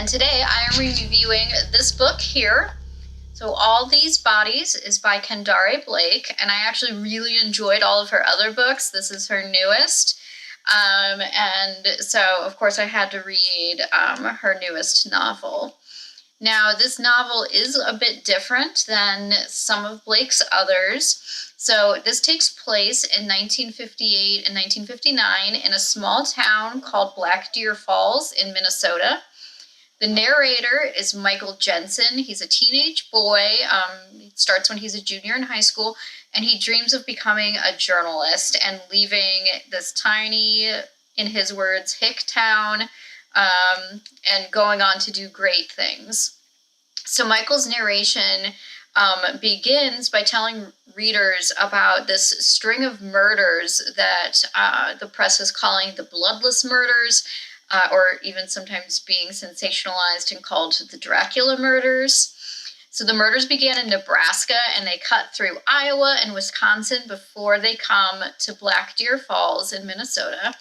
and today I am reviewing this book here. So All These Bodies is by Kendare Blake, and I actually really enjoyed all of her other books. This is her newest. And so, of course, I had to read her newest novel. Now, this novel is a bit different than some of Blake's others. So this takes place in 1958 and 1959 in a small town called Black Deer Falls in Minnesota. The narrator is Michael Jensen. He's a teenage boy. It starts when he's a junior in high school, and he dreams of becoming a journalist and leaving this tiny, in his words, hick town, and going on to do great things. So Michael's narration begins by telling readers about this string of murders that the press is calling the bloodless murders, or even sometimes being sensationalized and called the Dracula murders. So the murders began in Nebraska, and they cut through Iowa and Wisconsin before they come to Black Deer Falls in Minnesota.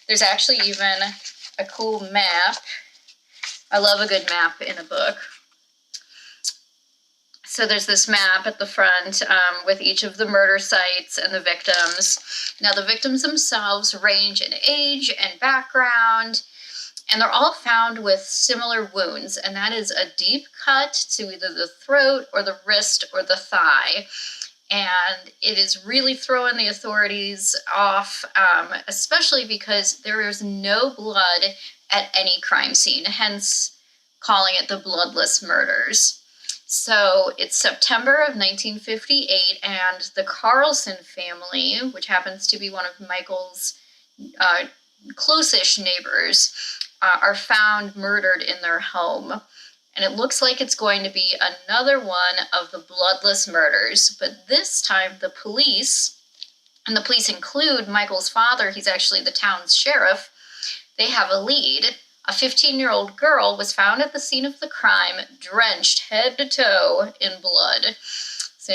There's actually even a cool map. I love a good map in a book. So there's this map at the front with each of the murder sites and the victims. Now, the victims themselves range in age and background, and they're all found with similar wounds, and that is a deep cut to either the throat or the wrist or the thigh. And it is really throwing the authorities off, especially because there is no blood at any crime scene, hence calling it the bloodless murders. So it's September of 1958, and the Carlson family, which happens to be one of Michael's close-ish neighbors, are found murdered in their home. And it looks like it's going to be another one of the bloodless murders, but this time the police, and the police include Michael's father, he's actually the town's sheriff, they have a lead. A 15-year-old girl was found at the scene of the crime, drenched head to toe in blood. So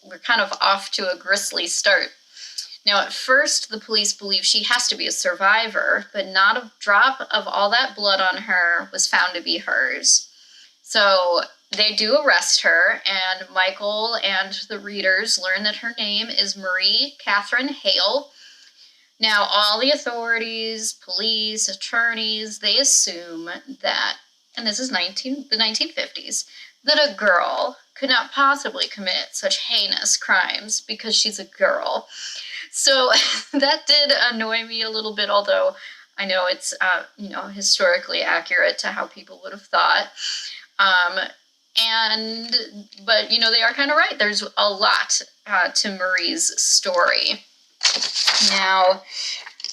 we're kind of off to a grisly start. Now, at first, the police believe she has to be a survivor, but not a drop of all that blood on her was found to be hers. So they do arrest her, and Michael and the readers learn that her name is Marie Catherine Hale. Now, all the authorities, police, attorneys, they assume that, and this is the 1950s, that a girl could not possibly commit such heinous crimes because she's a girl. So that did annoy me a little bit, although I know it's, historically accurate to how people would have thought. But they are kind of right. There's a lot to Marie's story. Now,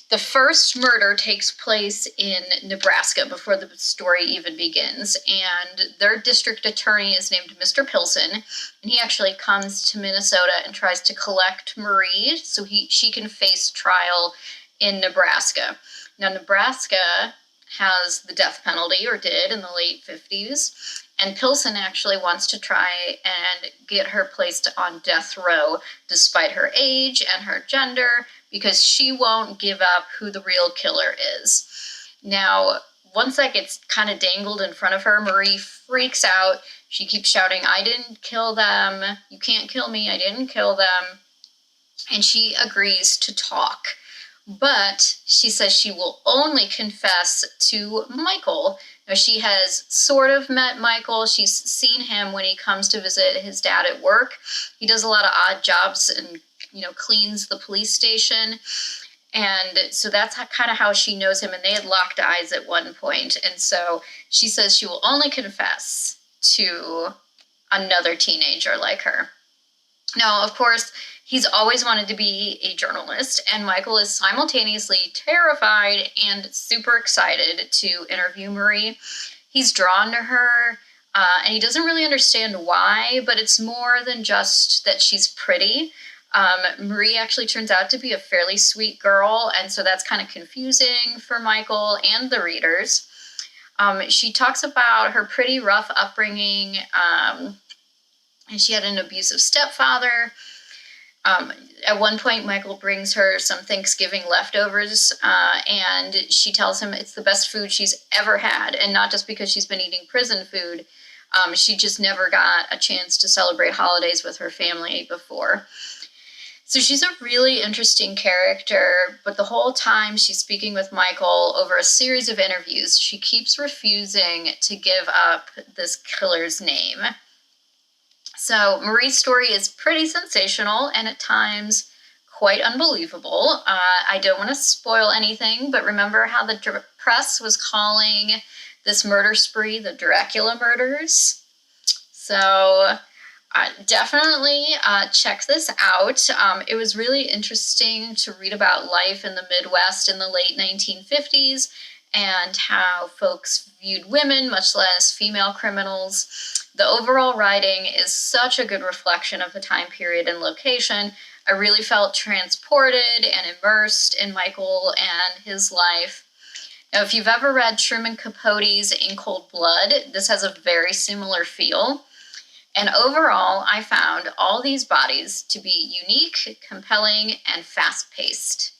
the first murder takes place in Nebraska before the story even begins, and their district attorney is named Mr. Pilson, and he actually comes to Minnesota and tries to collect Marie so she can face trial in Nebraska. Now, Nebraska has the death penalty, or did in the late 50s, and Pilson actually wants to try and get her placed on death row despite her age and her gender, because she won't give up who the real killer is. Now, once that gets kind of dangled in front of her, Marie freaks out. She keeps shouting, "I didn't kill them. You can't kill me. I didn't kill them." And she agrees to talk. But she says she will only confess to Michael. Now, she has sort of met Michael. She's seen him when he comes to visit his dad at work. He does a lot of odd jobs and, cleans the police station. And so that's kind of how she knows him. And they had locked eyes at one point. And so she says she will only confess to another teenager like her. Now, of course, he's always wanted to be a journalist, and Michael is simultaneously terrified and super excited to interview Marie. He's drawn to her, and he doesn't really understand why, but it's more than just that she's pretty. Marie actually turns out to be a fairly sweet girl, and so that's kind of confusing for Michael and the readers. She talks about her pretty rough upbringing, and she had an abusive stepfather. At one point, Michael brings her some Thanksgiving leftovers, and she tells him it's the best food she's ever had, and not just because she's been eating prison food. She just never got a chance to celebrate holidays with her family before. So she's a really interesting character, but the whole time she's speaking with Michael over a series of interviews, she keeps refusing to give up this killer's name. So Marie's story is pretty sensational and at times quite unbelievable. I don't want to spoil anything, but remember how the press was calling this murder spree the Dracula murders? So definitely check this out. It was really interesting to read about life in the Midwest in the late 1950s and how folks viewed women, much less female criminals. The overall writing is such a good reflection of the time period and location. I really felt transported and immersed in Michael and his life. Now, if you've ever read Truman Capote's In Cold Blood, this has a very similar feel. And overall, I found all these bodies to be unique, compelling, and fast-paced.